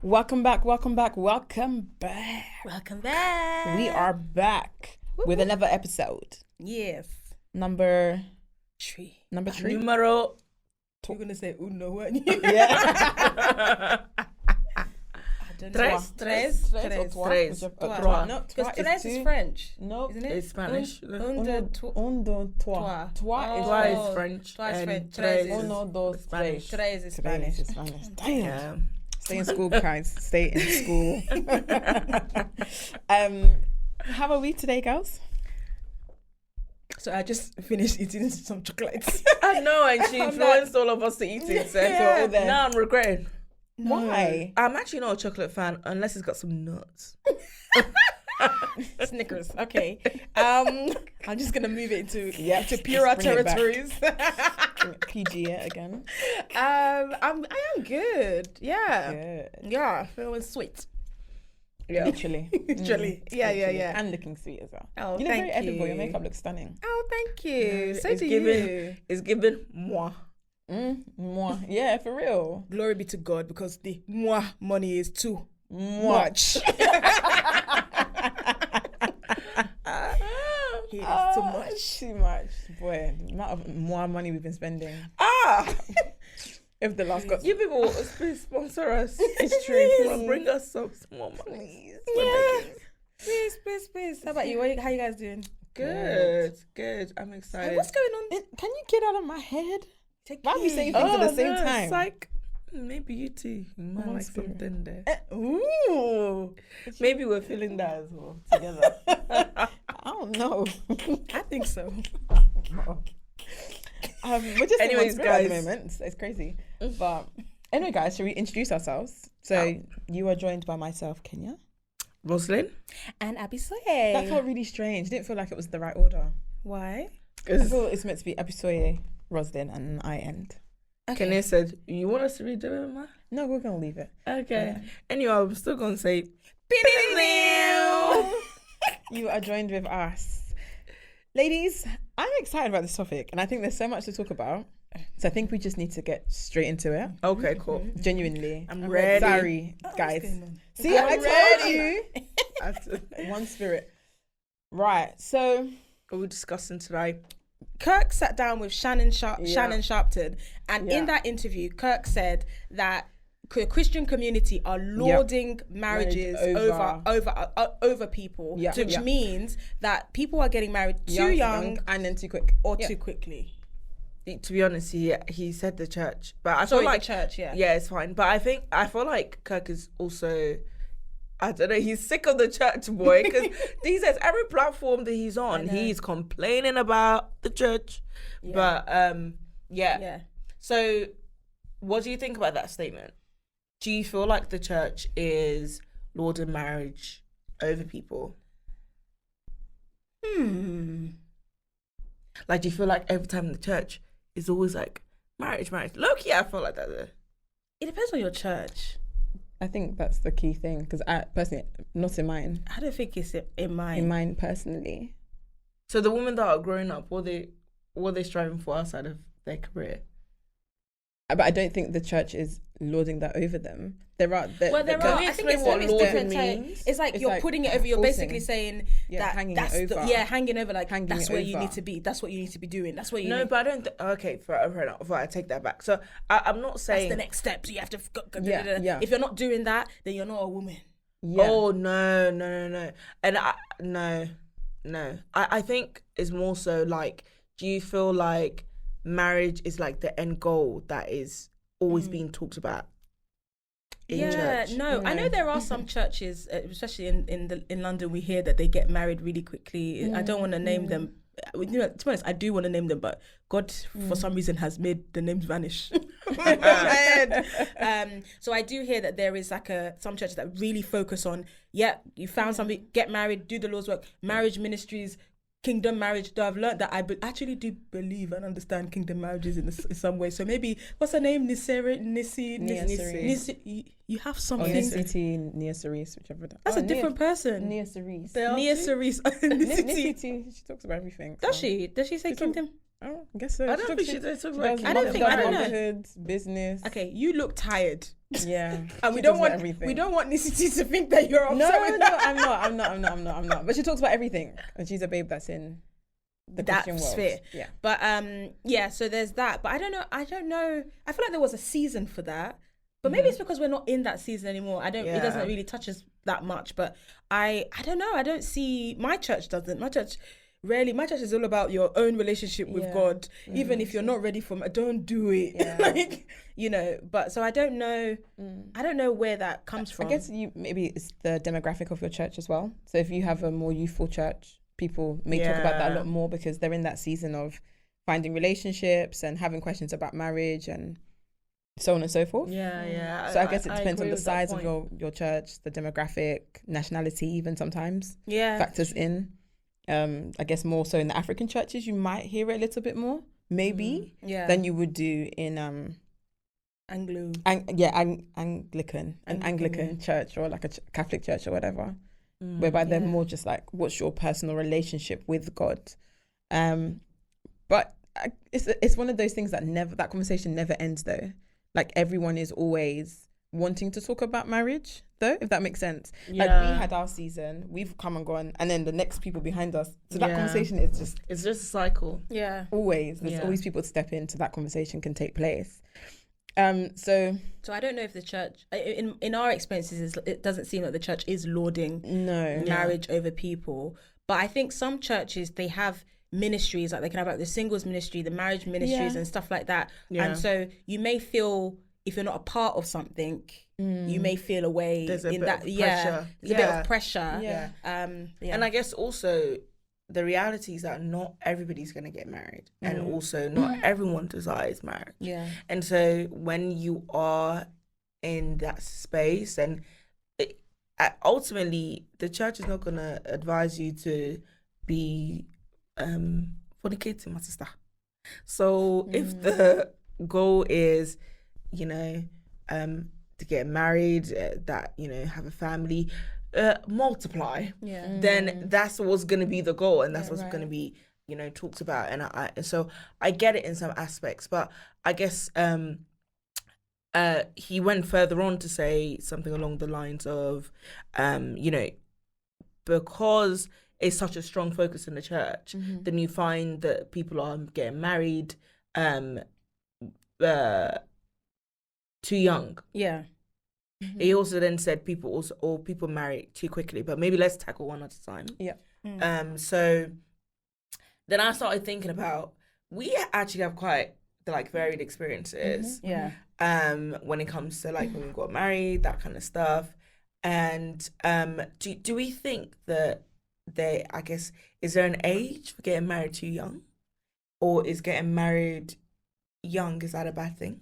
Welcome back. Welcome back. We are back with another episode. Yes. Number three. Numero. You're gonna say uno, weren't you? Yeah. Tres. Tres. No, because tres is French. No, isn't it? It's Spanish. Uno, trois. Trois is French. Trois is French. Tres Tres is Uno, dos, Spanish. Tres is Spanish. Spanish. Damn. Stay in school, guys. Stay in school. How are we today, girls? So I just finished eating some chocolates. I know, and she influenced all of us to eat it. So Yeah. now I'm regretting. Why? I'm actually not a chocolate fan unless it's got some nuts. Snickers. Okay. I'm just gonna move it into purer bring it back. territories. PG it again. I am good. Yeah. Good. Yeah. Feeling sweet. Yeah. Literally. Literally. Yeah. And looking sweet as well. Oh, You look thank very edible. Your you. makeup looks stunning. Oh, thank you. So it's do giving, you. It's giving moi. Moi. Yeah, for real. Glory be to God, because the moi money is too Moi. much. It is too much. Too much. Boy, the amount of more money we've been spending. If the last got You people, please sponsor us. it's true. Come on, bring us some more money. Yeah. Please. How about you? How you guys doing? Good. I'm Hey, excited. what's going on? Can you get out of my head? Take Why are we it. saying things at the same no, time? It's like, maybe you two. You might Holy like Spirit. something there. Ooh. Maybe we're feeling that as well together. I don't know. I think so. We're just Anyways, at guys. the moment. It's crazy. But anyway, guys, shall we introduce ourselves? So you are joined by myself, Kenya. Rosalind? And Abby That felt really strange. Didn't feel like it was the right order. Why? I thought it's meant to be Abisoye, Roslyn, and I end. Kenya said, you want us to read the ma? No, we're gonna leave it. Okay. Anyway, I'm still going to say, You are joined with us. Ladies, I'm excited about this topic, and I think there's so much to talk about. So I think we just need to get straight into it. okay, cool. Genuinely. I'm ready. Sorry, guys. going on? See, I'm I told ready. you. One spirit. Right, so What are we discussing today? Kirk sat down with Shannon Yeah. Sharpton, and in that interview, Kirk said that the Christian community are lauding marriages over people, which means that people are getting married too young and then too quick. or too quickly. To be honest, he said the church, but I Sorry, feel like the church, yeah. yeah, it's fine. But I feel like Kirk is also, I don't know, he's sick of the church, boy, because he says every platform that he's on, he's complaining about the church. Yeah. But yeah. So, what do you think about that statement? Do you feel like the church is lauding marriage over people? Like, do you feel like every time in the church is always like marriage? Low-key, I feel like that though. It depends on your church. I think that's the key thing, because I personally, not in mine. I don't think it's in mine. In mine personally. So the women that are growing up, what are they striving for outside of their career? But I don't think the church is lauding that over them. There are. Can I we think explain what it's lauding different? means? It's like It's you're like putting it over. You're forcing. basically saying that hanging that's it over. hanging over. Like Hanging that's it where you over. need to be. That's what you need to be doing. That's what you. No, need. but I don't. Okay, fair enough. I take that back. So I'm not That's saying. the next step. So you have to. Yeah. If you're not doing that, then you're not a woman. Yeah. Oh no, and no. I think it's more so like, do you feel like marriage is like the end goal that is always being talked about in church? No, I know there are some churches, especially in London, we hear that they get married really quickly. I don't want to name them. To be honest, I do want to name them, but God, for some reason, has made the names vanish. So I do hear that there is like some churches that really focus on, you found somebody, get married, do the Lord's work, marriage ministries, kingdom marriage. Though I've learned that I actually do believe and understand kingdom marriages in some way. So maybe, what's her name? Nissi. You have something. Nissi, Nia Cerise, whichever. That's a different person. Nia Cerise. Nia Cerise. Nissi, she talks about everything. Does she? Does she say kingdom? Oh, I guess so. I don't think she does talk about. I don't think- I don't know. motherhood, business. Okay, you look tired. Yeah. And we She don't talks want about everything. we don't want Nissity to think that you're No, upset with that. I'm not. But she talks about everything, and she's a babe that's in the That Christian world. sphere. Yeah. But yeah, so there's that. But I don't know. I feel like there was a season for that. But maybe it's because we're not in that season anymore. It doesn't really touch us that much. But I don't know. I don't see, my church doesn't. My church is all about your own relationship with Yeah. God. Even if you're not ready for it, don't do it. Yeah. Like, but so I don't know. I don't know where that comes from. I guess maybe it's the demographic of your church as well. So if you have a more youthful church, people may talk about that a lot more because they're in that season of finding relationships and having questions about marriage and so on and so forth. Yeah. So I guess it depends on agree the with that size of point. your church, the demographic, nationality, even sometimes Yeah. factors in. I guess more so in the African churches, you might hear it a little bit more, maybe, Yeah. than you would do in Anglo. Anglican church or like a Catholic church or whatever, whereby they're more just like, what's your personal relationship with God? But it's one of those things that conversation never ends though. Like everyone is always wanting to talk about marriage though, if that makes sense. Like we had our season, we've come and gone, and then the next people behind us. So that conversation is just It's just a cycle. Yeah. there's always people to step in so that conversation can take place. So I don't know if the church, in our experiences, it doesn't seem like the church is lauding no. marriage over people. But I think some churches, they have ministries, like they can have like the singles ministry, the marriage ministries and stuff like that. Yeah. And so you may feel, if you're not a part of something, you may feel away There's a in bit that. of Yeah, pressure. there's a bit of pressure. Yeah. And I guess also the reality is that not everybody's going to get married, and also not everyone desires marriage. Yeah. And so when you are in that space, and ultimately the church is not going to advise you to be fornicating, my sister. So if the goal is, to get married, that, have a family, multiply, then that's what's going to be the goal, and that's what's going to be, talked about. And so I get it in some aspects, but I guess he went further on to say something along the lines of, because it's such a strong focus in the church, then you find that people are getting married too young. Yeah. He also then said people marry too quickly, but maybe let's tackle one at a time. Yeah. So then I started thinking about, we actually have quite varied experiences. Yeah. When it comes to when we got married, that kind of stuff. And do we think that is there an age for getting married too young? Or is getting married young, is that a bad thing?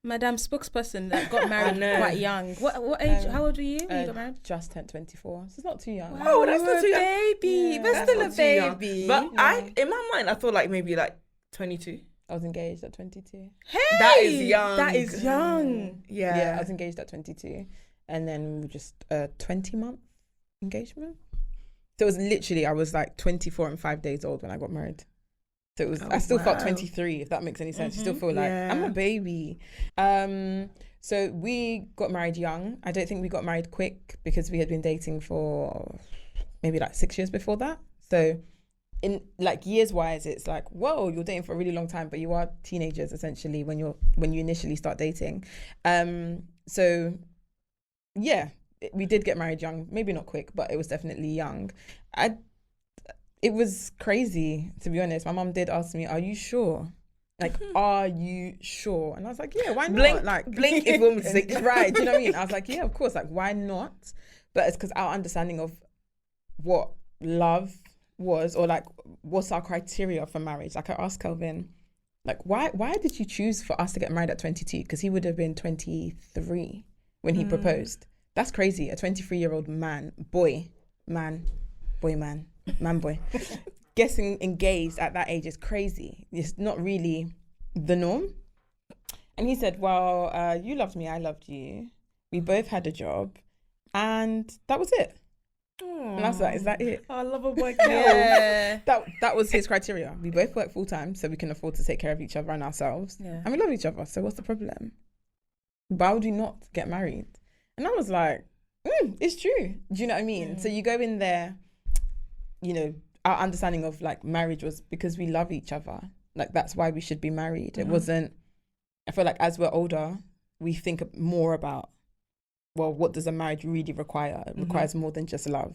Madam spokesperson that got married quite young. What age? How old were you when you got married? Just turned 24. So it's not too young. Wow, Oh, that's you not were too young. baby. But That's still a not too young. baby. But in my mind, I thought maybe 22. I was engaged at 22. Hey, That is young. That is young. Yeah, I was engaged at 22. And then we just 20-month engagement. So it was literally, I was 24 and 5 days old when I got married. So it was, I still felt 23, if that makes any sense. You still feel like, I'm a baby. So we got married young. I don't think we got married quick because we had been dating for maybe 6 years before that. So in years wise, it's whoa, you're dating for a really long time, but you are teenagers essentially when you initially start dating. So yeah, we did get married young, maybe not quick, but it was definitely young. It was crazy, to be honest. My mum did ask me, are you sure? Are you sure? And I was like, yeah, why not? Blink if women say right, do you know what I mean? I was like, yeah, of course, why not? But it's because our understanding of what love was, or what's our criteria for marriage. I asked Kelvin, why did you choose for us to get married at 22? Because he would have been 23 when he proposed. That's crazy. A 23-year-old boy. Getting engaged at that age is crazy. It's not really the norm. And he said, well, you loved me, I loved you. We both had a job, and that was it. And I was like, is that it? I love a boy. Yeah. That was his criteria. We both work full time, so we can afford to take care of each other and ourselves. Yeah. And we love each other, so what's the problem? Why would you not get married? And I was like, it's true. Do you know what I mean? So you go in there, you know, our understanding of like marriage was because we love each other. Like that's why we should be married. It wasn't, I feel like as we're older, we think more about, well, what does a marriage really require? It requires more than just love.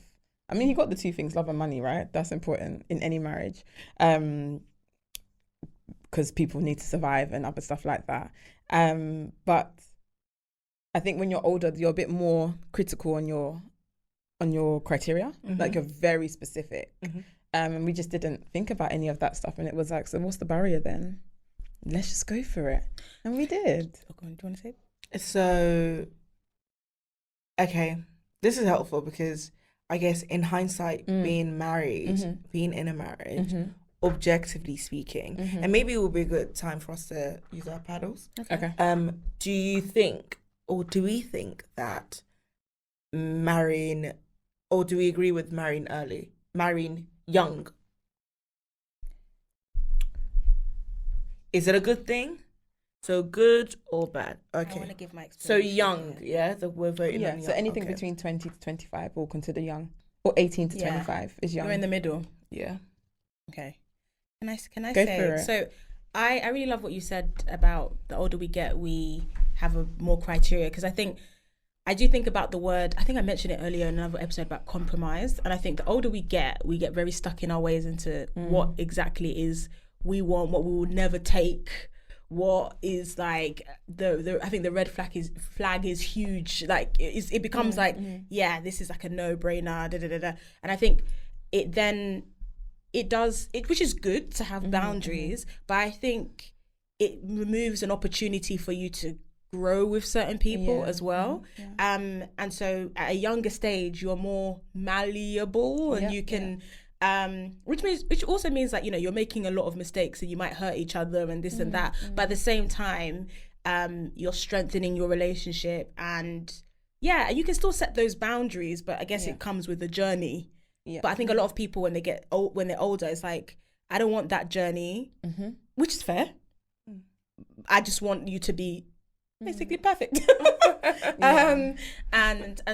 I mean, you got the two things, love and money, right? That's important in any marriage. Because people need to survive and other stuff like that. But I think when you're older, you're a bit more critical on your criteria. Like you're very specific. And we just didn't think about any of that stuff. And it was like, so what's the barrier then? Let's just go for it. And we did. Do you want to say? So, okay, this is helpful because I guess in hindsight, being married, being in a marriage, objectively speaking, and maybe it will be a good time for us to use our paddles. Okay. Do you think, or do we think that marrying, or do we agree with marrying early, marrying young? Is it a good thing? So good or bad? Okay. I want to give my So explanation. young, yeah. So we're voting. Yeah, on so young. anything Okay. between 20 to 25 we'll consider young. Or 18 to 25 is young. You're in the middle. Yeah. Okay. Can I Go say for it. so I really love what you said about the older we get, we have more criteria, because I do think about the word, I think I mentioned it earlier in another episode about compromise, and I think the older we get very stuck in our ways into what exactly is we want, what we will never take, what is like I think the red flag is huge. Like it becomes like, yeah, this is like a no-brainer, and I think it does, which is good to have boundaries, but I think it removes an opportunity for you to grow with certain people as well. And so at a younger stage you're more malleable and you can which also means that, you know, you're making a lot of mistakes and you might hurt each other and this and that, but at the same time you're strengthening your relationship, and you can still set those boundaries, but I guess it comes with the journey. But I think a lot of people when they're older, it's like, I don't want that journey, which is fair. I just want you to be basically perfect. And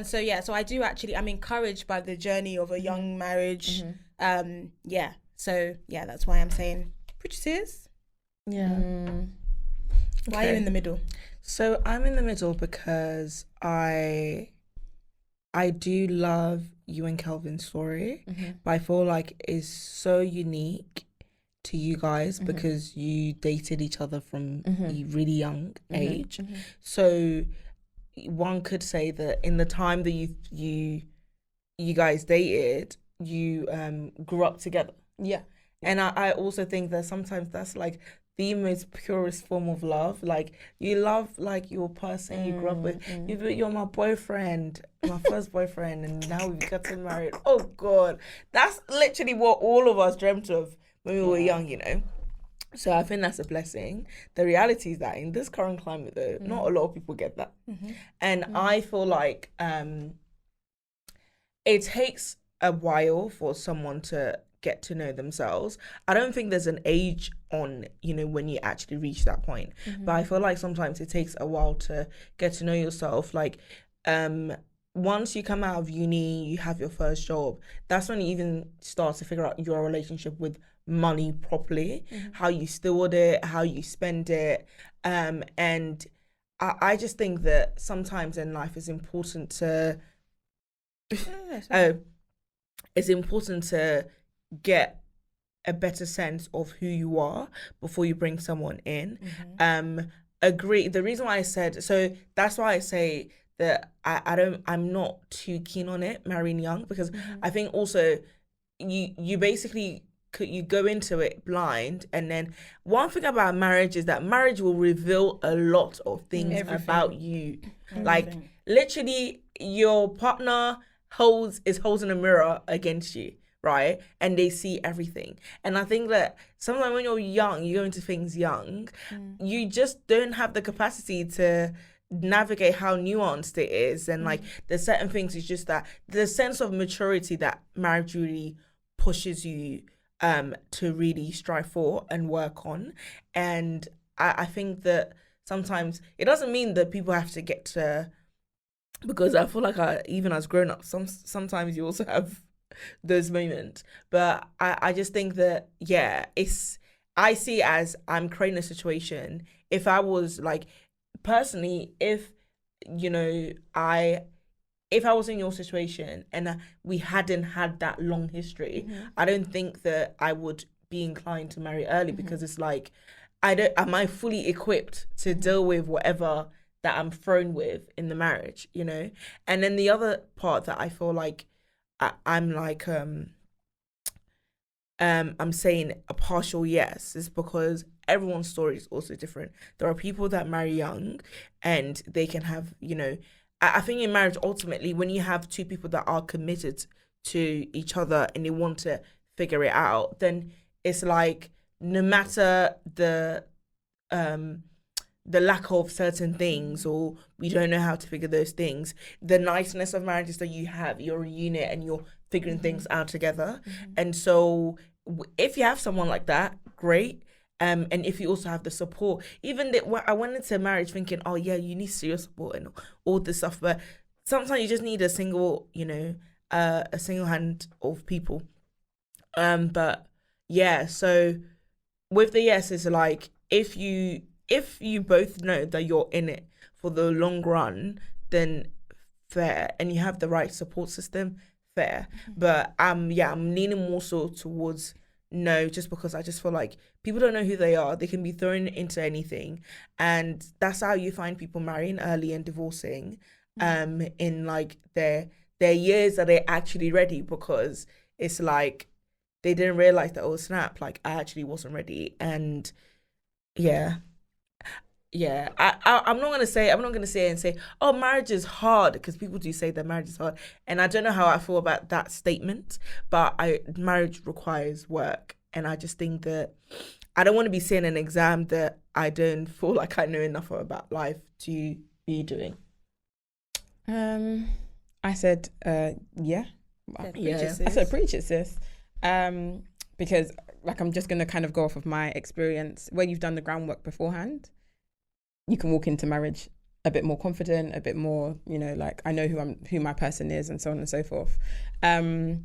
so so I do actually, I'm encouragaged by the journey of a young marriage. So that's why I'm saying PREACHITSIS. Why are you in the middle? So I'm in the middle because I do love you and Kelvin's story, but I feel like it's so unique to you guys because you dated each other from a really young age. So one could say that in the time that you guys dated, you grew up together. And I also think that sometimes that's like the most purest form of love. Like you love like your person you grew up with. You're my boyfriend, my first boyfriend, and now we've gotten married. Oh God, that's literally what all of us dreamt of when we were young, you know. So I think that's a blessing. The reality is that in this current climate though, not a lot of people get that. And I feel like it takes a while for someone to get to know themselves. I don't think there's an age on, you know, when you actually reach that point. But I feel like sometimes it takes a while to get to know yourself. Like once you come out of uni, you have your first job, that's when you even start to figure out your relationship with money properly, how you steward it, how you spend it. And I just think that sometimes in life it's important to get a better sense of who you are before you bring someone in. Agree. The reason why I said, so that's why I say that I'm not too keen on it, marrying young, because I think also you basically you go into it blind, and then one thing about marriage is that marriage will reveal a lot of things about you. Like literally your partner is holding a mirror against you, right? And they see everything. And I think that sometimes when you're young, you go into things young, you just don't have the capacity to navigate how nuanced it is, and like there's certain things. It's just that the sense of maturity that marriage really pushes you to really strive for and work on. And I think that sometimes it doesn't mean that people have to get to, because I feel like even as grown ups, sometimes you also have those moments. But I just think that, I see it as I'm creating a situation. If I was like, personally, if I was in your situation and we hadn't had that long history, I don't think that I would be inclined to marry early, because it's like, am I fully equipped to deal with whatever that I'm thrown with in the marriage, And then the other part that I feel like I'm like, I'm saying a partial yes is because everyone's story is also different. There are people that marry young and they can have, I think in marriage, ultimately, when you have two people that are committed to each other and they want to figure it out, then it's like, no matter the lack of certain things, or we don't know how to figure those things, the niceness of marriage is that you're a unit and you're figuring things out together. And so if you have someone like that, great. And if you also have the support, even I went into marriage thinking, oh yeah, you need serious support and all this stuff, but sometimes you just need a single hand of people. But yeah, so with the yes, it's like, if you both know that you're in it for the long run, then fair, and you have the right support system, fair. But I'm leaning more so towards no, just because I just feel like people don't know who they are. They can be thrown into anything, and that's how you find people marrying early and divorcing in like their years that they're actually ready, because it's like they didn't realize that, oh snap, like I actually wasn't ready. And I'm not gonna say and say, oh, marriage is hard, because people do say that marriage is hard, and I don't know how I feel about that statement, but marriage requires work, and I just think that I don't want to be sitting an exam that I don't feel like I know enough about life to be doing. I said yeah. I said preach it, sis. Because like, I'm just gonna kind of go off of my experience. Where you've done the groundwork beforehand, you can walk into marriage a bit more confident, a bit more, like, I know who my person is, and so on and so forth. And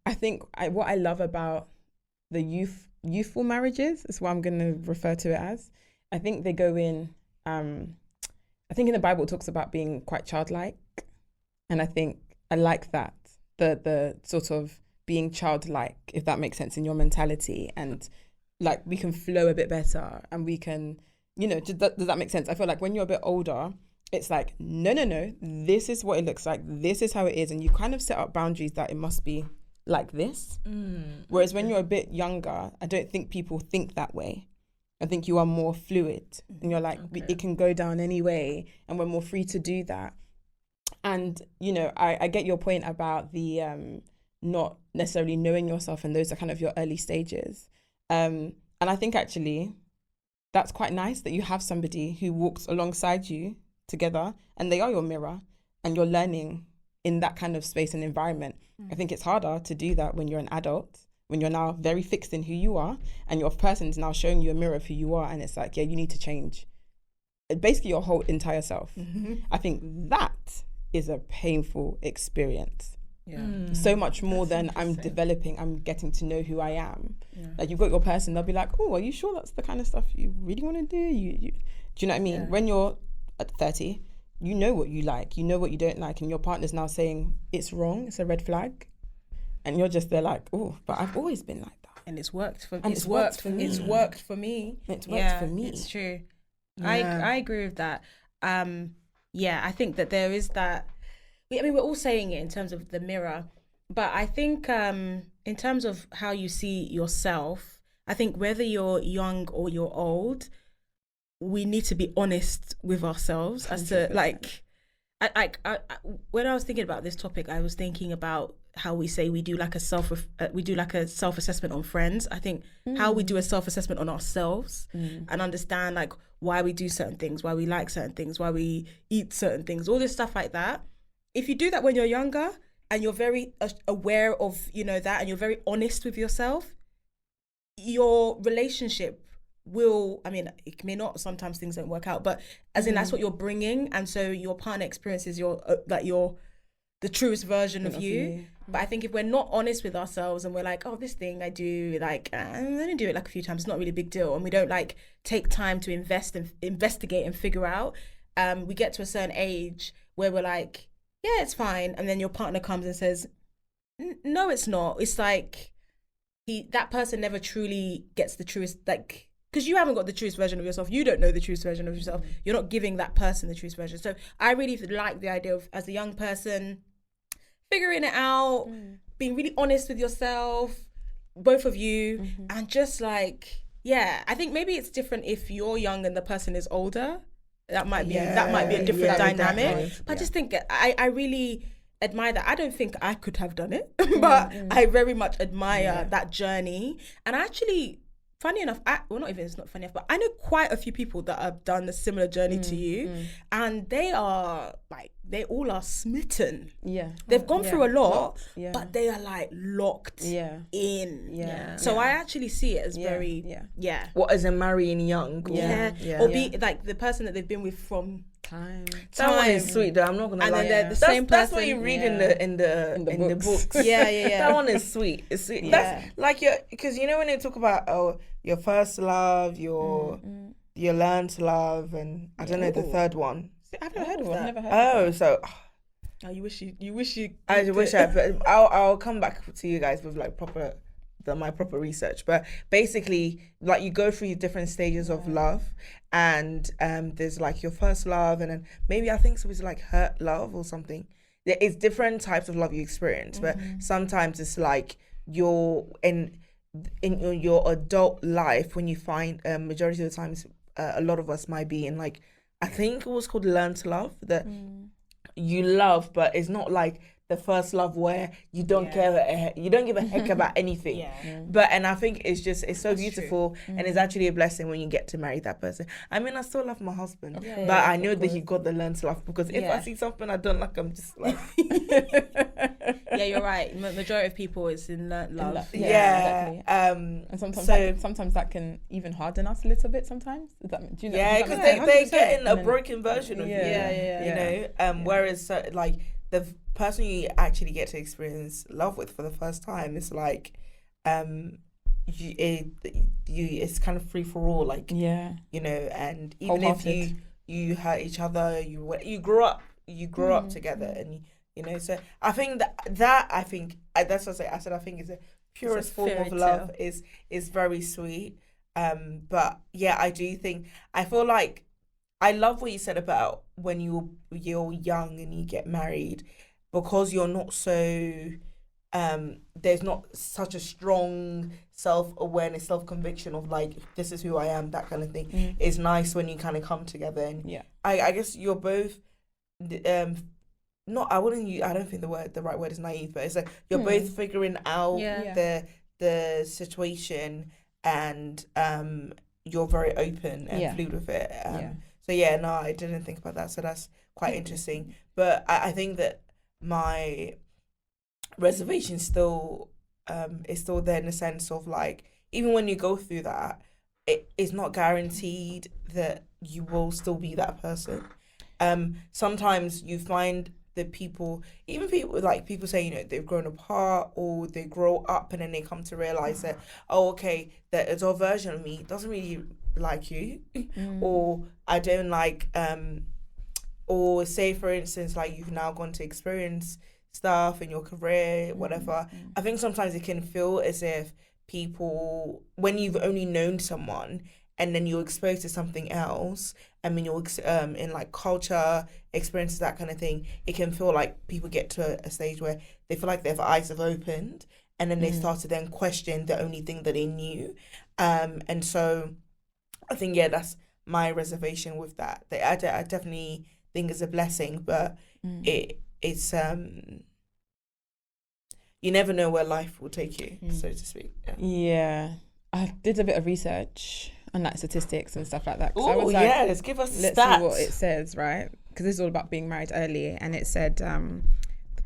I think what I love about the youthful marriages is what I'm going to refer to it as. I think they go in, I think in the Bible it talks about being quite childlike. And I think I like that, the sort of being childlike, if that makes sense, in your mentality. And like, we can flow a bit better, and we can, does that make sense? I feel like when you're a bit older, it's like, no, this is what it looks like. This is how it is. And you kind of set up boundaries that it must be like this. Whereas when you're a bit younger, I don't think people think that way. I think you are more fluid, and you're like, it can go down any way, and we're more free to do that. And, I get your point about the not necessarily knowing yourself, and those are kind of your early stages. And I think actually that's quite nice that you have somebody who walks alongside you together, and they are your mirror, and you're learning in that kind of space and environment. I think it's harder to do that when you're an adult, when you're now very fixed in who you are, and your person's now showing you a mirror of who you are, and it's like, yeah, you need to change basically your whole entire self. I think that is a painful experience. So much more than I'm developing, I'm getting to know who I am. Like, you've got your person, they'll be like, oh, are you sure that's the kind of stuff you really want to do? You do you know what I mean? When you're at 30, you know what you like, you know what you don't like, and your partner's now saying it's wrong, it's a red flag, and you're just there like, oh, but I've always been like that, and it's worked for me. It's worked for me. It's true. I agree with that. I think that there is that. We're all saying it in terms of the mirror, but I think in terms of how you see yourself, I think whether you're young or you're old, we need to be honest with ourselves 100%. As to like, when I was thinking about this topic, I was thinking about how we say we do like a self-assessment on friends. I think how we do a self-assessment on ourselves and understand like why we do certain things, why we like certain things, why we eat certain things, all this stuff like that. If you do that when you're younger and you're very aware of, you know, that, and you're very honest with yourself, your relationship will, I mean, it may not, sometimes things don't work out, but as in that's what you're bringing, and so your partner experiences your the truest version of you. But I think if we're not honest with ourselves and we're like, oh, this thing I do, like I only do it like a few times, it's not really a big deal, and we don't like take time to investigate and figure out, we get to a certain age where we're like, yeah, it's fine, and then your partner comes and says, no, it's not. It's like that person never truly gets the truest, like, because you haven't got the truest version of yourself. You don't know the truest version of yourself. You're not giving that person the truest version. So I really like the idea of, as a young person, figuring it out, being really honest with yourself, both of you, and just like, yeah, I think maybe it's different if you're young and the person is older. That might be a different dynamic. But I just think I really admire that. I don't think I could have done it, but I very much admire that journey. And actually, funny enough, it's not funny enough, but I know quite a few people that have done a similar journey to you, and they all are smitten. Yeah. They've gone through a lot, but they are like locked in. Yeah. So I actually see it as very, What, as in marrying young? Or be like the person that they've been with from time. That one is sweet though, I'm not gonna lie. And then they're the same person. That's what you read in the books. That one is sweet. It's sweet. That's like because you know when they talk about your first love, your learn to love, and I don't know the third one. I've never heard of that. You wish you. I wish I. But I'll come back to you guys with like my proper research. But basically, like you go through different stages of love, and there's like your first love, and then maybe I think it was like hurt love or something. It's different types of love you experience, but sometimes it's like you're in your adult life when you find majority of the times a lot of us might be in like, I think it was called learn to love, that you love, but it's not like the first love where you don't give a heck about anything. And I think it's so That's beautiful, and it's actually a blessing when you get to marry that person. I mean, I still love my husband, but I know that he got the learn to love, because if I see something I don't like, I'm just like yeah, you're right. Majority of people is in love. Exactly. And sometimes that can even harden us a little bit sometimes. Do you know, because they're getting a broken version of you. You know, whereas like the person you actually get to experience love with for the first time is like it's kind of free for all, like you know, and even if you hurt each other, you grow up together, and you know, so I think that I think that's what I said I think is the purest form of love is very sweet, but yeah, I do think, I feel like I love what you said about when you're young and you get married, because you're not so there's not such a strong self-awareness, self-conviction of like, this is who I am, that kind of thing. It's nice when you kind of come together, and I guess you're both I don't think the right word is naive, but it's like you're both figuring out the situation, and you're very open and fluid with it. So I didn't think about that, so that's quite interesting. But I think that my reservation still is still there, in the sense of like, even when you go through that, it's not guaranteed that you will still be that person. Sometimes you find that people say, you know, they've grown apart, or they grow up and then they come to realize that, oh, okay, that adult version of me doesn't really like you, or I don't like, or say for instance, like you've now gone to experience stuff in your career, whatever. I think sometimes it can feel as if people, when you've only known someone and then you're exposed to something else, I mean, you're in like culture, experiences, that kind of thing, it can feel like people get to a stage where they feel like their eyes have opened, and then they start to then question the only thing that they knew. And so I think, that's my reservation with that. I definitely think it's a blessing, but it's you never know where life will take you, so to speak. I did a bit of research on like statistics and stuff like that. 'Cause I Oh was like, yes, give us let's stats. see what it says, right? Because this is all about being married early, and it said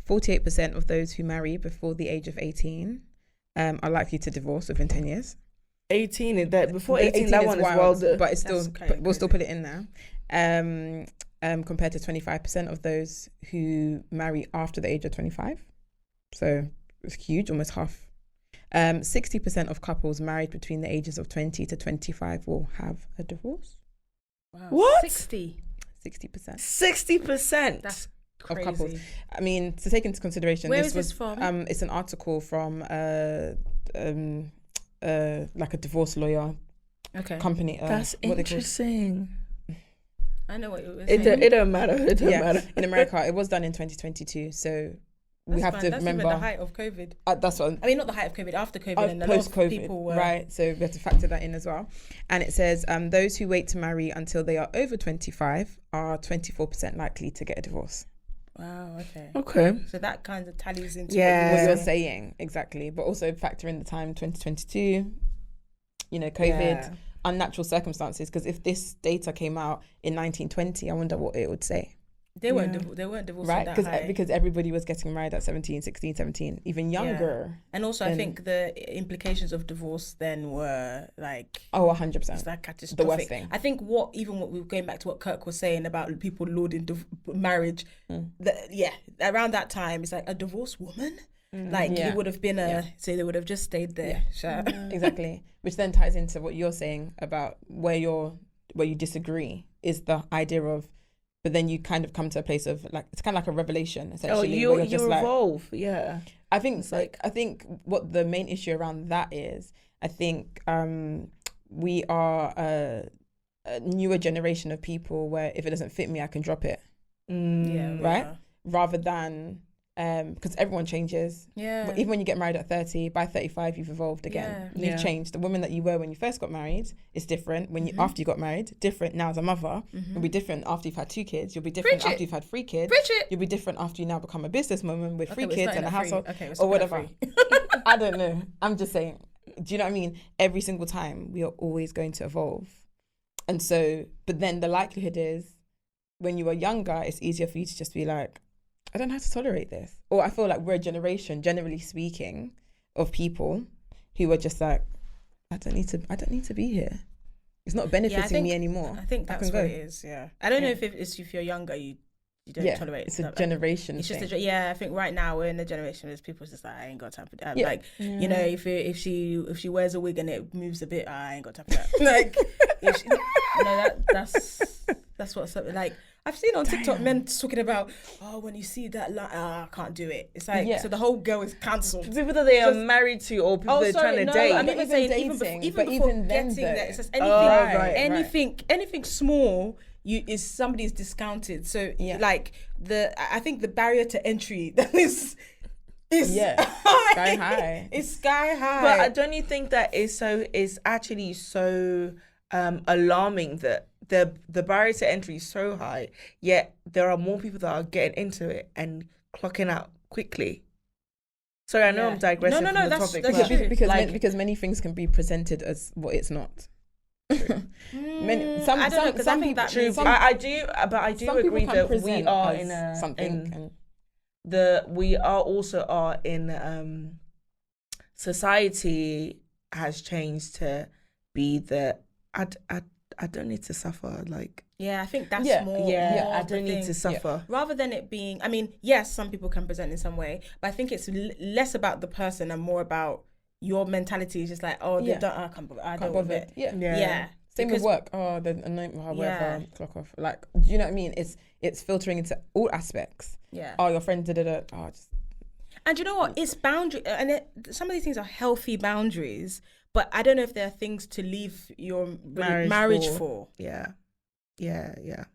48% of those who marry before the age of 18 are likely to divorce within 10 years. 18 is that before The 18 that is one is wild, wild. but it's still, That's kinda we'll still crazy. put it in there. Compared to 25% of those who marry after the age of 25. So it's huge, almost half. 60% of couples married between the ages of 20 to 25 will have a divorce. Wow. What? 60. 60% 60%. That's of crazy. couples. I mean, to take into consideration, Where this is was this from? it's an article from like a divorce lawyer Okay. company. That's what they call- interesting. I know what you were It saying. don't matter. It don't Yeah, matter. in America, it was done in 2022. So we That's have fine. to That's remember. even the height of COVID. That's what. I mean, not the height of COVID, after COVID, and a lot of Post-COVID, people were... right? So we have to factor that in as well. And it says those who wait to marry until they are over 25 are 24% likely to get a divorce. Wow, okay. Okay. So that kind of tallies into Yeah. What what you're saying, exactly. But also factor in the time 2022, COVID, Yeah. unnatural circumstances. Because if this data came out in 1920, I wonder what it would say. They weren't Yeah. they weren't divorcing Right? that high. Because everybody was getting married at 17, 16, 17, even younger. And also, I then- think the implications of divorce then were like... Oh, 100%. It's like catastrophic. The worst thing. I think what we were going back to what Kirk was saying about people lauding marriage. Around that time, it's like a divorced woman. Like Yeah. it would have been Yeah. so they would have just stayed there. Sure. Exactly. Which then ties into what you're saying about where you disagree is the idea of, but then you kind of come to a place of like, it's kind of like a revelation Oh, essentially. you where you're just like, evolve. Yeah. I think It's like- I think what the main issue around that is, I think we are a newer generation of people where if it doesn't fit me, I can drop it, right? Rather than because everyone changes. Yeah. Even when you get married at 30, by 35 you've evolved again. Yeah. You've Yeah. changed. The woman that you were when you first got married is different when you after you got married, different now as a mother. You'll be different after you've had 2 kids. You'll be different Preach it. after you've had 3 kids. Preach it. You'll be different after you now become a businesswoman with 3 Okay, we're kids starting and a at 3. household Okay, we're or stopping at whatever. 3. I don't know. I'm just saying. Do you know what I mean? Every single time we are always going to evolve. And so, but then the likelihood is when you are younger, it's easier for you to just be like, I don't have to tolerate this. Or I feel like we're a generation, generally speaking, of people who are just like, I don't need to be here. It's not benefiting me anymore. I think that's can what go. it is. Yeah. I don't know Yeah. if you're younger, you don't Yeah, tolerate. it's a stuff. generation It's thing. just I think right now we're in a generation where people just like, I ain't got time for that. Yeah. Like you know, if she wears a wig and it moves a bit, I ain't got time for that. Like if she, that's what's up. Like I've seen on TikTok men talking about, oh, when you see that line, I can't do it. It's like so the whole girl is cancelled. People that they are married to or people they're trying to date. I'm Not even even saying dating, even but before even then getting though. there, it's just Right. anything small somebody's discounted. So like I think the barrier to entry that is sky high. It's sky high. But don't you think that is actually so alarming that the barrier to entry is so high, yet there are more people that are getting into it and clocking out quickly. Sorry, I know I'm digressing from the topic. that's but true. Because many things can be presented as what it's not. I don't know, 'cause I think that True, means- I do, but I do some people agree can that we present are as in a something. we are also in society has changed to be the I don't need to suffer, like I think that's more. I of the don't need thing. to suffer. Rather than it being, I mean, yes, some people can present in some way, but I think it's less about the person and more about your mentality. Is just like, oh, they don't, I can't Can't bother. bother. Yeah. Same with work. Oh, the whatever. Clock off. Like, do you know what I mean? It's filtering into all aspects. Yeah. Oh, your friend did it. Oh, just. And you know what? It's boundary, and some of these things are healthy boundaries. But I don't know if there are things to leave your marriage for. Yeah. I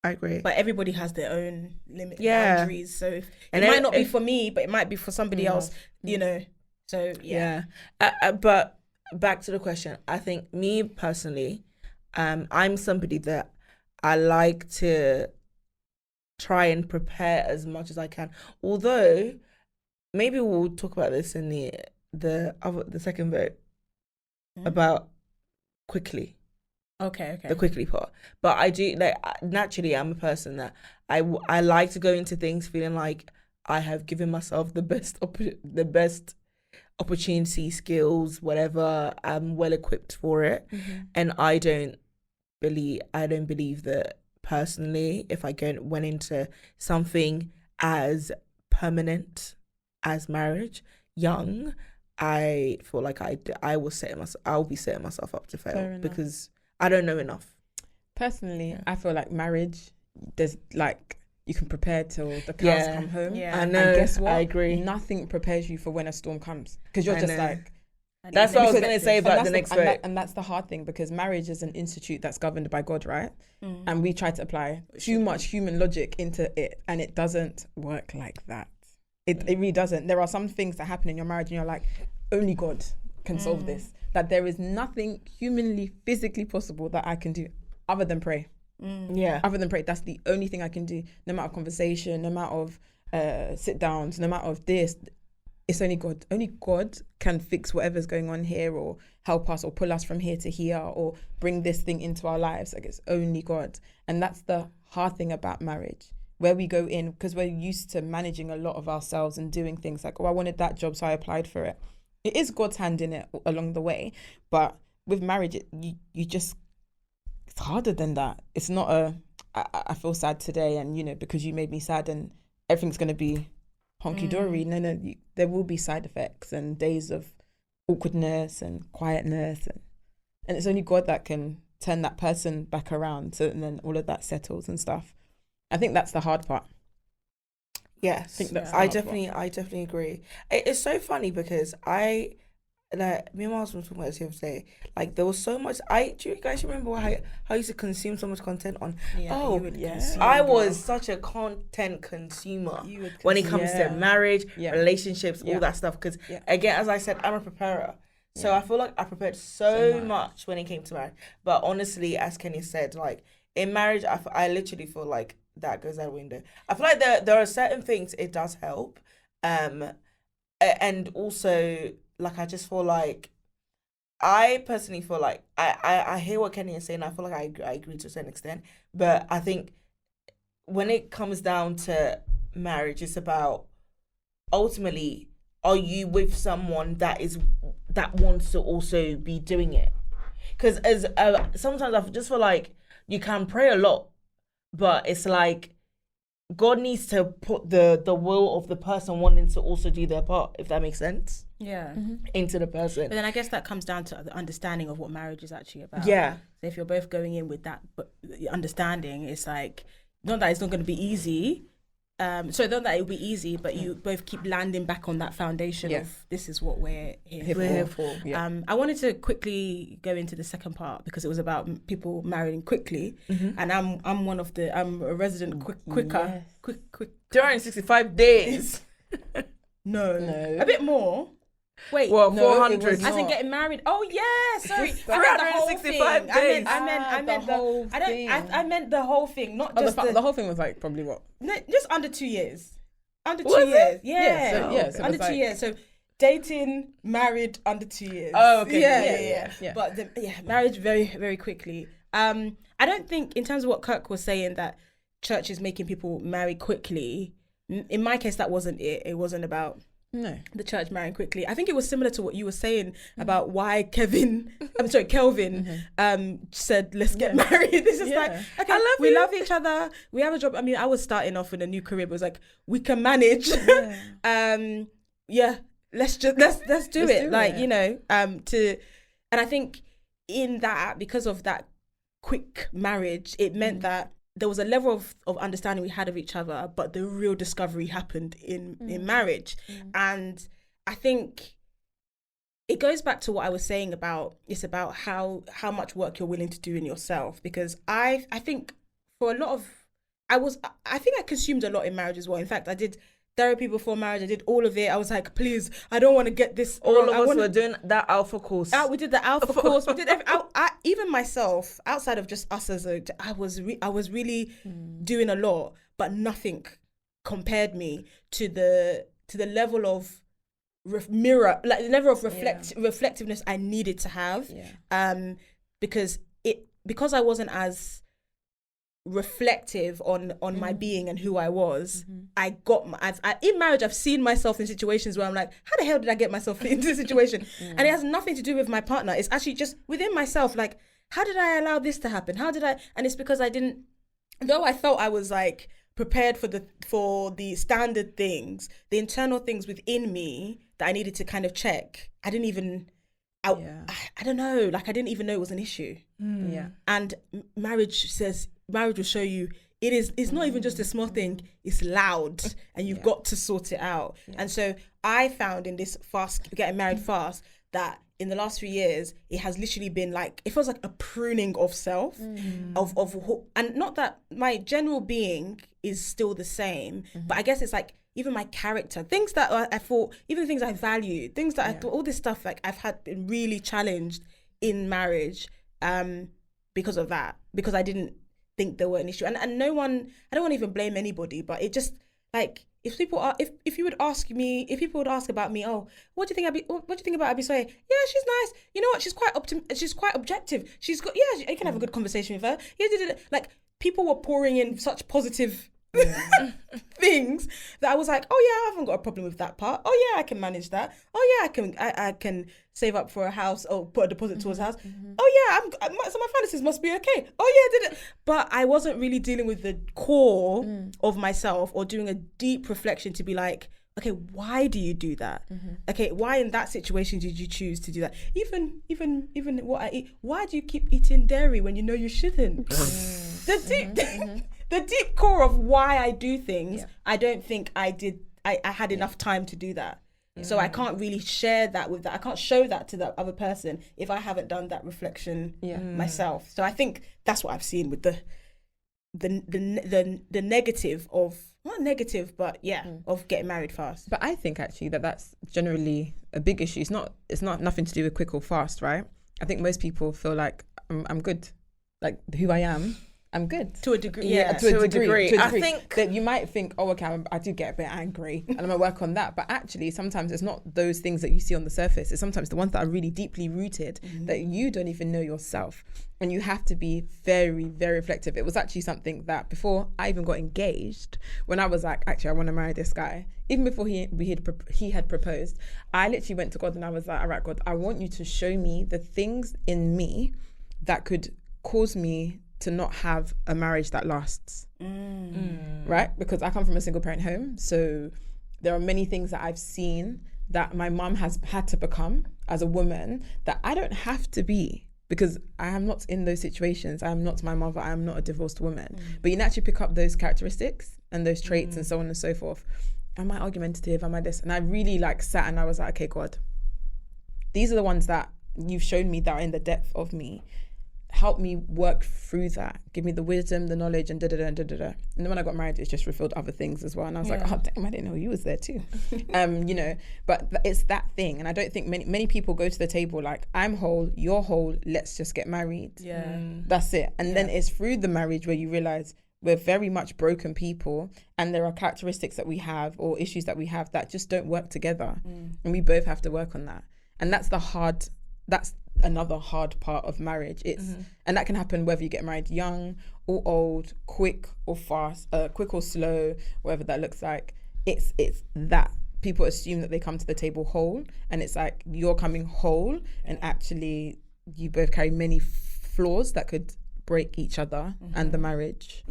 agree. But everybody has their own boundaries. So it And might not be for me, but it might be for somebody else, you know. So, But back to the question. I think me personally, I'm somebody that I like to try and prepare as much as I can. Although, maybe we'll talk about this in the second vote about quickly. Okay. the quickly part. But I do, like, naturally, I'm a person that I like to go into things feeling like I have given myself the best opportunity, skills, whatever. I'm well equipped for it, and I don't believe that personally. If I went into something as permanent as marriage, young, I feel like I'll be setting myself up to fail because I don't know enough. Personally, I feel like marriage, there's like, you can prepare till the cows come home. Yeah. I know. And guess what? I agree. Nothing prepares you for when a storm comes, because you're just like. That's what I was going to say about the next bit. And that's the hard thing, because marriage is an institute that's governed by God, right? And we try to apply too much human logic into it, and it doesn't work like that. It really doesn't. There are some things that happen in your marriage and you're like, only God can solve this. That there is nothing humanly, physically possible that I can do other than pray. Other than pray. That's the only thing I can do. No matter of conversation, no matter of sit downs, no matter of this. It's only God. Only God can fix whatever's going on here, or help us, or pull us from here to here, or bring this thing into our lives. Like, it's only God. And that's the hard thing about marriage, where we go in, because we're used to managing a lot of ourselves and doing things like, oh, I wanted that job, so I applied for it. It is God's hand in it along the way. But with marriage, you just, it's harder than that. It's not I feel sad today, and, because you made me sad, and everything's going to be honky-dory. No, there will be side effects and days of awkwardness and quietness, and it's only God that can turn that person back around, so and then all of that settles and stuff. I think that's the hard part. Yes, I definitely agree. It's so funny because me and my husband were talking about this the other day. Like, there was so much. Do you guys remember how I used to consume so much content on? I was such a content consumer when it comes to marriage, relationships, all that stuff. Because again, as I said, I'm a preparer. So I feel like I prepared so much when it came to marriage. But honestly, as Kenny said, like, in marriage, I literally feel like that goes out the window. I feel like there are certain things it does help, and also, like, I just feel like, I personally feel like I hear what Kenny is saying. I feel like I agree to a certain extent, but I think when it comes down to marriage, it's about, ultimately, are you with someone that wants to also be doing it? Because sometimes I just feel like you can pray a lot, but it's like God needs to put the will of the person wanting to also do their part, if that makes sense. Yeah. Into the person. But then I guess that comes down to the understanding of what marriage is actually about. Yeah. So if you're both going in with that understanding, it's like, not that it's not going to be easy. Not that it'll be easy, but you both keep landing back on that foundation of, this is what we're here for. Yeah. I wanted to quickly go into the second part because it was about people marrying quickly, and I'm a resident quicker. 365 days. No, a bit more. Wait, well, 400. As in getting married. Oh yeah, sorry. 365 days. I meant the whole thing, not just the whole thing was like probably what? No, just under 2 years. Under 2 Was years. it? Yeah. So under 2 years. So dating, married under 2 years. Oh, okay. Yeah. But marriage very, very quickly. I don't think, in terms of what Kirk was saying, that church is making people marry quickly. In my case, that wasn't it. It wasn't about the church marrying quickly. I think it was similar to what you were saying about why Kelvin said, let's get married. This is like, okay, we love each other. We have a job. I mean, I was starting off in a new career, but it was like, we can manage. Let's do it. And I think in that, because of that quick marriage, it meant that there was a level of understanding we had of each other, but the real discovery happened in marriage. And I think it goes back to what I was saying about, it's about how much work you're willing to do in yourself. Because I think for a lot of, I think I consumed a lot in marriage as well. In fact, I did therapy before marriage. I did all of it. I was like, please, I don't want to get this. All of us were doing that alpha course. We did the alpha course. We did even myself, outside of just us I was really doing a lot, but nothing compared me to the level of reflectiveness I needed to have. Because because I wasn't as reflective on my being and who I was, in marriage I've seen myself in situations where I'm like, how the hell did I get myself into this situation? And it has nothing to do with my partner. It's actually just within myself, like, how did I allow this to happen? And it's because I didn't, though I felt I was like prepared for the standard things, the internal things within me that I needed to kind of check, I didn't even I don't know, like I didn't even know it was an issue. Yeah. And marriage will show you it's not even just a small thing, it's loud, and you've got to sort it out. And so I found in this getting married fast that in the last 3 years it has literally been like, it feels like a pruning of self, and not that my general being is still the same, but I guess it's like even my character, things that I thought, even things I valued, things that I thought, all this stuff, like I've had been really challenged in marriage because of that, because I didn't think there were an issue. And no one, I don't want to even blame anybody, but it just, like, if people would ask about me, oh, what do you think about Abisoye? Yeah, she's nice. You know what? She's quite objective. She's got, you can have a good conversation with her. Yeah, like, people were pouring in such positive things that I was like, oh yeah, I haven't got a problem with that part. Oh yeah, I can manage that. Oh yeah, I can save up for a house or put a deposit towards a house. Oh yeah, so my finances must be okay. Oh yeah, but I wasn't really dealing with the core of myself or doing a deep reflection to be like, okay, why do you do that? Okay, why in that situation did you choose to do that? Even what I eat, why do you keep eating dairy when you know you shouldn't? The deep core of why I do things, I don't think I had enough time to do that. So I can't really share that with that. I can't show that to that other person if I haven't done that reflection myself. So I think that's what I've seen with the negative of, not negative, but of getting married fast. But I think actually that's generally a big issue. It's not nothing to do with quick or fast, right? I think most people feel like I'm good, like who I am. I'm good to a degree. To a degree. I think that you might think, oh, okay, I do get a bit angry, and I'm gonna work on that. But actually, sometimes it's not those things that you see on the surface. It's sometimes the ones that are really deeply rooted that you don't even know yourself, and you have to be very, very reflective. It was actually something that before I even got engaged, when I was like, actually, I want to marry this guy. Even before he had proposed, I literally went to God and I was like, all right, God, I want you to show me the things in me that could cause me to not have a marriage that lasts, right? Because I come from a single parent home, so there are many things that I've seen that my mum has had to become as a woman that I don't have to be, because I am not in those situations. I am not my mother. I am not a divorced woman. But you naturally pick up those characteristics and those traits and so on and so forth. Am I argumentative? Am I this? And I really sat and I was like, okay, God, these are the ones that you've shown me that are in the depth of me. Help me work through that. Give me the wisdom, the knowledge, and da-da-da, and da-da-da. And then when I got married, it just revealed other things as well. And I was like, oh, damn, I didn't know you was there too. But it's that thing. And I don't think many people go to the table like, I'm whole, you're whole, let's just get married. Yeah. That's it. And then it's through the marriage where you realize we're very much broken people, and there are characteristics that we have or issues that we have that just don't work together. And we both have to work on that. And that's another hard part of marriage. And that can happen whether you get married young or old, quick or fast, quick or slow, whatever that looks like. It's that people assume that they come to the table whole, and it's like you're coming whole, and actually you both carry many flaws that could break each other and the marriage.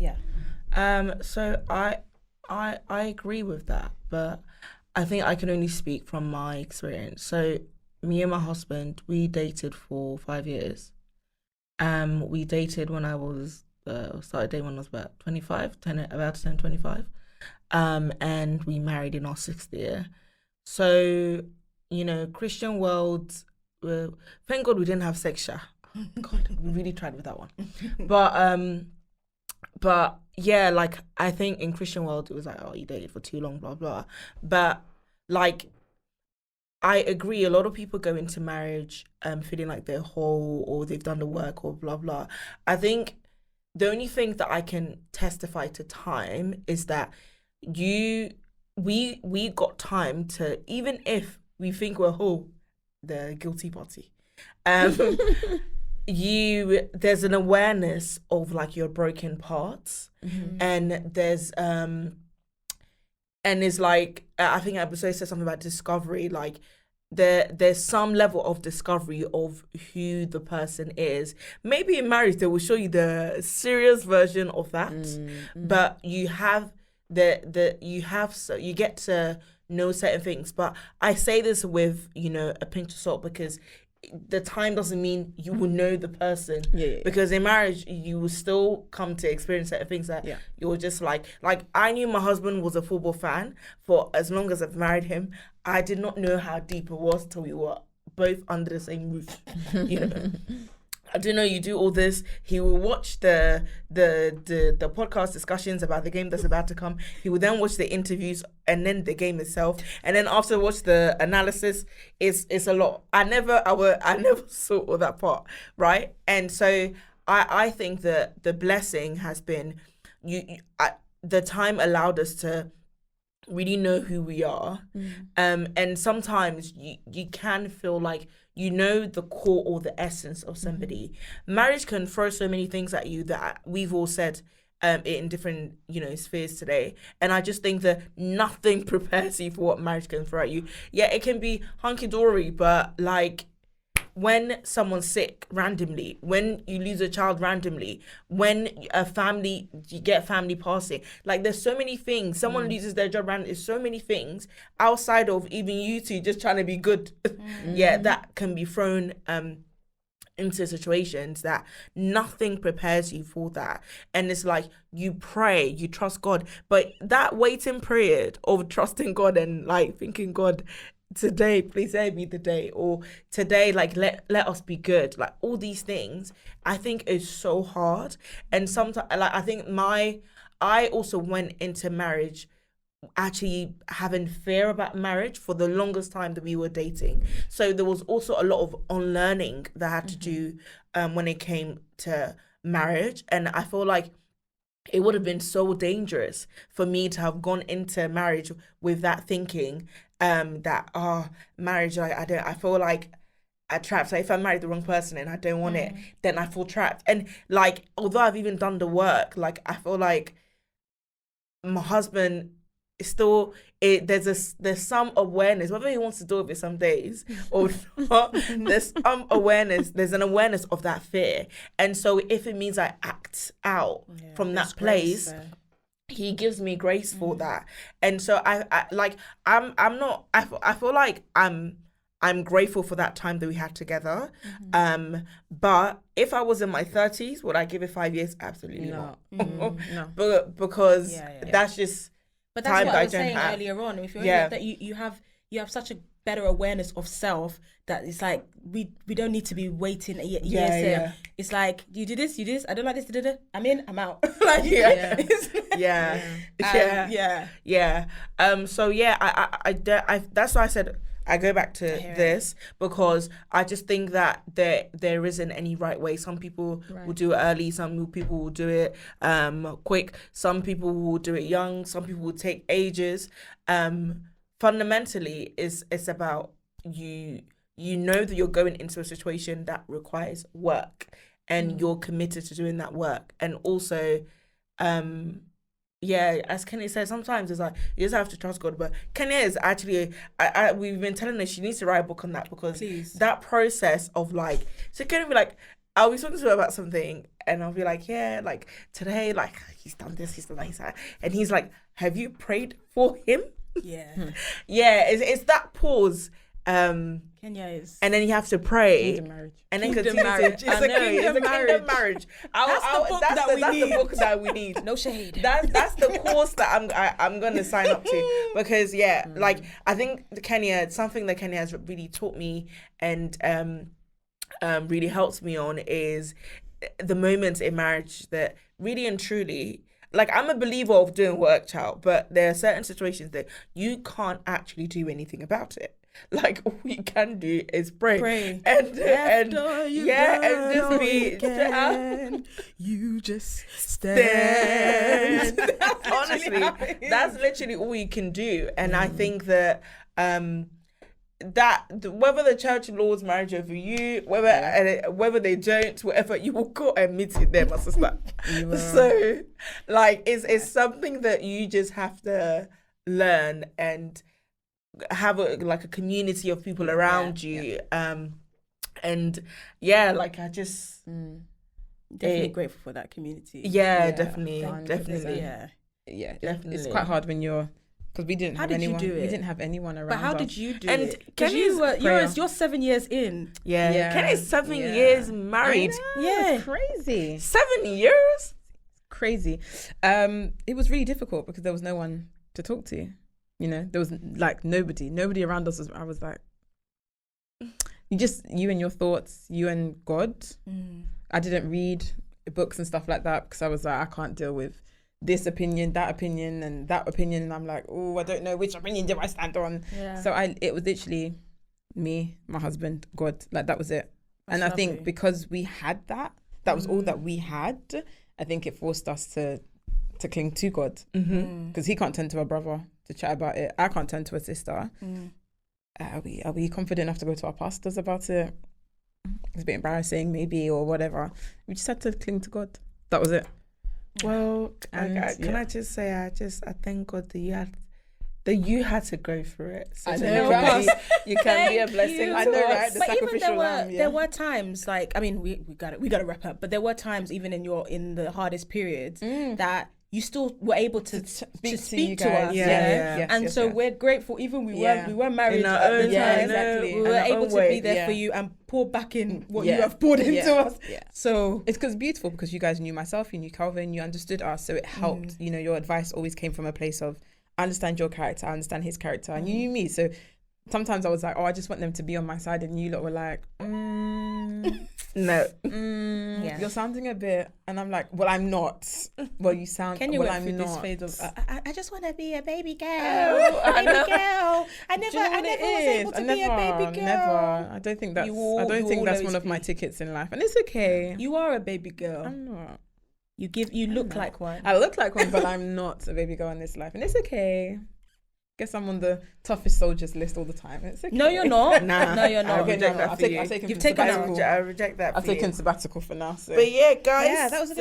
So I agree with that, but I think I can only speak from my experience. So me and my husband, we dated for 5 years. We dated when I was started dating when I was about 25, about to turn 25. And we married in our 6th year. So, Christian world, thank God we didn't have sex. God, we really tried with that one. But yeah, I think in Christian world it was like, oh, you dated for too long, blah blah. But I agree, a lot of people go into marriage feeling like they're whole or they've done the work or blah blah. I think the only thing that I can testify to time is that we got time to, even if we think we're whole, the guilty party. there's an awareness of like your broken parts, and there's and it's like I think episode said something about discovery, like there's some level of discovery of who the person is. Maybe in marriage they will show you the serious version of that, but you have you get to know certain things. But I say this with a pinch of salt, because the time doesn't mean you will know the person. Because in marriage you will still come to experience certain things that you're just like I knew my husband was a football fan for as long as I've married him. I did not know how deep it was till we were both under the same roof. I don't know, you do all this. He will watch the podcast discussions about the game that's about to come. He will then watch the interviews and then the game itself, and then after watch the analysis. It's a lot. I never saw all that part, right? And so I think that the blessing has been the time allowed us to really know who we are, and sometimes you can feel like the core or the essence of somebody. Marriage can throw so many things at you that we've all said in different spheres today, and I just think that nothing prepares you for what marriage can throw at you. Yeah, it can be hunky-dory, but like when someone's sick randomly, when you lose a child randomly, when you get family passing, like there's so many things. Someone loses their job randomly. There's so many things outside of even you two just trying to be good. That can be thrown into situations that nothing prepares you for that. And it's like you pray, you trust God, but that waiting period of trusting God and like thinking, God, today please let it be the day, or today like let us be good, like all these things I think is so hard. And sometimes like I think I also went into marriage actually having fear about marriage for the longest time that we were dating, so there was also a lot of unlearning that I had to do when it came to marriage. And I feel like it would have been so dangerous for me to have gone into marriage with that thinking that marriage, like I feel like I'm trapped. So if I married the wrong person and I don't want it, then I feel trapped. And like although I've even done the work, like I feel like my husband is still there's some awareness, whether he wants to do it some days or not, there's some awareness, there's an awareness of that fear. And so if it means I act out from that place, he gives me grace for that. And so I feel like I'm grateful for that time that we had together. But if I was in my 30s, would I give it 5 years? Absolutely not. No. But because that's just but that's time what that I was saying have. earlier on. If you're that you have such a better awareness of self that it's like we don't need to be waiting a year. It's like you do this, I don't like this, I'm in, I'm out. Like so I that's why I said I go back to this, because I just think that there isn't any right way. Some people will do it early, some people will do it quick, some people will do it young, some people will take ages. Fundamentally, it's about you know that you're going into a situation that requires work, and you're committed to doing that work. And also as Kenny said, sometimes it's like you just have to trust God. But Kenny is actually, we've been telling her she needs to write a book on that, because that process of like, so Kenny will be like, I'll be talking to her about something, and I'll be like, like today, like he's done this, he's done that, and he's like, have you prayed for him? It's that pause. Kenya is, and then you have to pray, and then continue marriage. It's a kingdom marriage. That's the book that we need. No shade. That's the course that I'm gonna sign up to, because like I think something that Kenya has really taught me and really helps me on is the moments in marriage that really and truly, like I'm a believer of doing work, child, but there are certain situations that you can't actually do anything about it. Like all you can do is pray. And just be you just stand. Honestly, that's literally all you can do. And I think that whether the church laws marriage over you, whether they don't, whatever, you will go and meet it there, my sister. So, like, it's something that you just have to learn and have a community of people around you. And yeah, like I just definitely grateful for that community. Definitely. Yeah, definitely. It's quite hard when you're, because we didn't have anyone. We didn't have anyone around. But how us. did you do And it? Because you're 7 years in. Kenny's 7 years married. It's crazy. 7 years. Crazy. It was really difficult because there was no one to talk to. You know, there was like nobody around us. I was like, you and your thoughts, you and God. I didn't read books and stuff like that because I was like, I can't deal with this opinion, that opinion, and that opinion. And I'm like, oh, I don't know which opinion do I stand on. So it was literally me, my husband, God. Like that was it. And I think because we had that was all that we had. I think it forced us to cling to God because he can't turn to a brother to chat about it. I can't turn to a sister. Are we confident enough to go to our pastors about it? It's a bit embarrassing, maybe, or whatever. We just had to cling to God. That was it. Well, can I just say, I thank God that you had to go through it. So I know, you can be a blessing. I know, right? The But even sacrificial lamb, there were times, like, I mean, we got to wrap up. But there were times, even in the hardest periods, that you still were able to speak to us. And so we're grateful. Even we weren't married in our at own the time. exactly. We were able to be there for you and pour back in what you have poured into us. So it's beautiful because you guys knew myself, you knew Calvin, you understood us, so it helped. You know, your advice always came from a place of, I understand your character, I understand his character, and you knew me. So sometimes I was like, I just want them to be on my side, and you lot were like, no, you're sounding a bit, and I'm like, well, I'm not. Well, you sound. Can you well, went I'm through not. this phase of I just want to be a baby girl, I know. I never was able to be a baby girl. Never. I don't think that's. I don't think that's one of my tickets in life, and it's okay. You are a baby girl. I'm not. You look like one. I look like one, but I'm not a baby girl in this life, and it's okay. Guess I'm on the toughest soldiers list all the time. It's okay. No, you're not. No, you're not. I reject that for you. You've taken I reject that. I've taken sabbatical for now. So. But yeah, guys. Yeah, that was a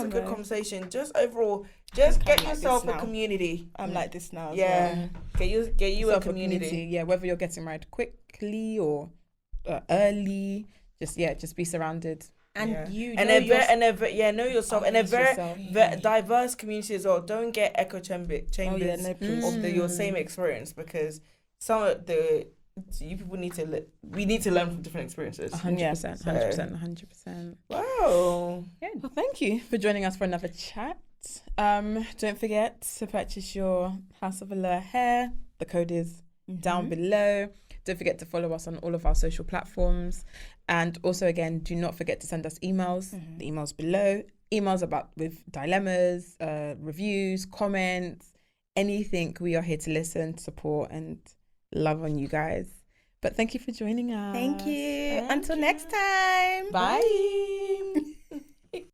good conversation. Just overall, just get yourself a community. I'm like this now. Yeah, get you a community. Yeah, whether you're getting married quickly or early, just be surrounded. And know yourself, and a very diverse community as well. Don't get echo chambers of your same experience, because some of you people we need to learn from different experiences. 100%. Wow. Yeah. Well, thank you for joining us for another chat. Don't forget to purchase your House of Allure Hair. The code is down below. Don't forget to follow us on all of our social platforms. And also, again, do not forget to send us emails. The email's below. Emails with dilemmas, reviews, comments, anything. We are here to listen, support, and love on you guys. But thank you for joining us. Thank you. Until next time. Bye.